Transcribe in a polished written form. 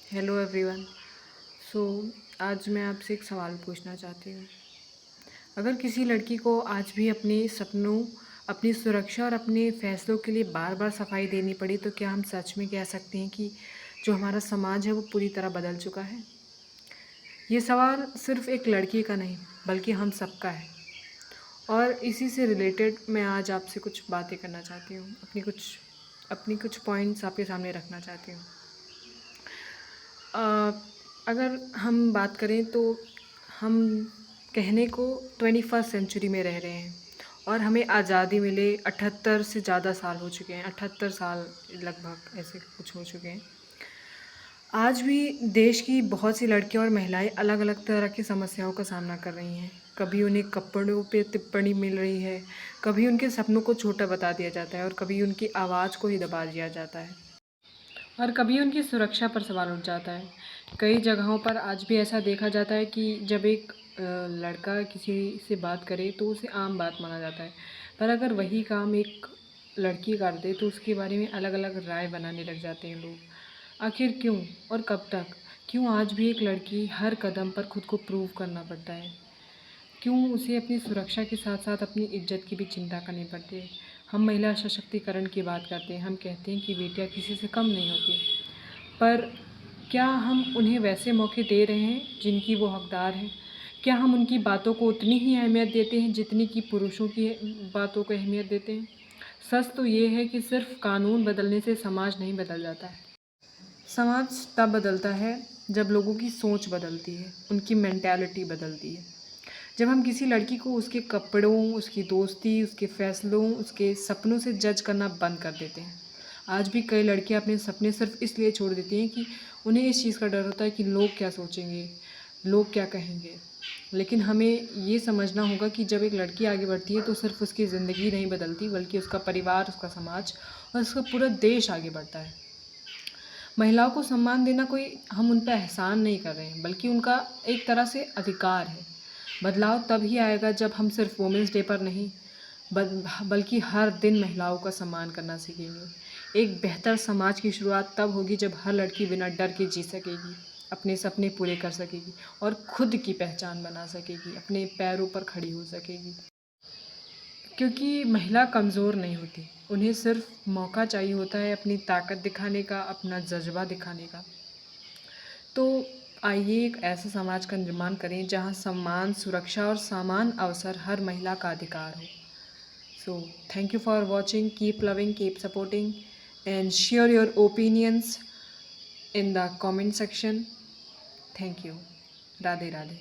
Hello everyone. सो आज मैं आपसे एक सवाल पूछना चाहती हूँ। अगर किसी लड़की को आज भी अपने सपनों, अपनी सुरक्षा और अपने फ़ैसलों के लिए बार बार सफाई देनी पड़ी, तो क्या हम सच में कह सकते हैं कि जो हमारा समाज है वो पूरी तरह बदल चुका है? ये सवाल सिर्फ़ एक लड़की का नहीं, बल्कि हम सबका है। और इसी से रिलेटेड मैं आज आपसे कुछ बातें करना चाहती हूँ, अपनी कुछ पॉइंट्स आपके सामने रखना चाहती हूँ। अ, अगर हम बात करें तो हम कहने को 21st सेंचुरी में रह रहे हैं और हमें आज़ादी मिले 78 से ज़्यादा साल हो चुके हैं। 78 साल लगभग ऐसे कुछ हो चुके हैं। आज भी देश की बहुत सी लड़कियां और महिलाएं अलग अलग तरह की समस्याओं का सामना कर रही हैं। कभी उन्हें कपड़ों पे टिप्पणी मिल रही है, कभी उनके सपनों को छोटा बता दिया जाता है और कभी उनकी आवाज़ को ही दबा दिया जाता है और कभी उनकी सुरक्षा पर सवाल उठ जाता है। कई जगहों पर आज भी ऐसा देखा जाता है कि जब एक लड़का किसी से बात करे तो उसे आम बात माना जाता है, पर अगर वही काम एक लड़की कर दे तो उसके बारे में अलग अलग राय बनाने लग जाते हैं लोग। आखिर क्यों और कब तक? क्यों आज भी एक लड़की हर कदम पर खुद को प्रूव करना पड़ता है? क्यों उसे अपनी सुरक्षा के साथ साथ अपनी इज्जत की भी चिंता करनी पड़ती है? हम महिला सशक्तिकरण की बात करते हैं, हम कहते हैं कि बेटियां किसी से कम नहीं होती, पर क्या हम उन्हें वैसे मौके दे रहे हैं जिनकी वो हकदार हैं? क्या हम उनकी बातों को उतनी ही अहमियत देते हैं जितनी कि पुरुषों की बातों को अहमियत देते हैं? सच तो ये है कि सिर्फ कानून बदलने से समाज नहीं बदल जाता है। समाज तब बदलता है जब लोगों की सोच बदलती है, उनकी मेंटालिटी बदलती है। जब हम किसी लड़की को उसके कपड़ों, उसकी दोस्ती, उसके फ़ैसलों, उसके सपनों से जज करना बंद कर देते हैं। आज भी कई लड़कियां अपने सपने सिर्फ़ इसलिए छोड़ देती हैं कि उन्हें इस चीज़ का डर होता है कि लोग क्या सोचेंगे, लोग क्या कहेंगे। लेकिन हमें ये समझना होगा कि जब एक लड़की आगे बढ़ती है तो सिर्फ़ उसकी ज़िंदगी नहीं बदलती, बल्कि उसका परिवार, उसका समाज और उसका पूरा देश आगे बढ़ता है। महिलाओं को सम्मान देना कोई हम उन पे एहसान नहीं कर रहे हैं, बल्कि उनका एक तरह से अधिकार है। बदलाव तभी आएगा जब हम सिर्फ वुमेंस डे पर नहीं, बल्कि हर दिन महिलाओं का सम्मान करना सीखेंगे। एक बेहतर समाज की शुरुआत तब होगी जब हर लड़की बिना डर के जी सकेगी, अपने सपने पूरे कर सकेगी और खुद की पहचान बना सकेगी, अपने पैरों पर खड़ी हो सकेगी। क्योंकि महिला कमज़ोर नहीं होती, उन्हें सिर्फ मौका चाहिए होता है अपनी ताकत दिखाने का, अपना जज्बा दिखाने का। तो आइए एक ऐसे समाज का निर्माण करें जहां सम्मान, सुरक्षा और समान अवसर हर महिला का अधिकार हो। So thank you for watching, keep loving, keep supporting and share your opinions in the comment section. Thank you. Radhe Radhe.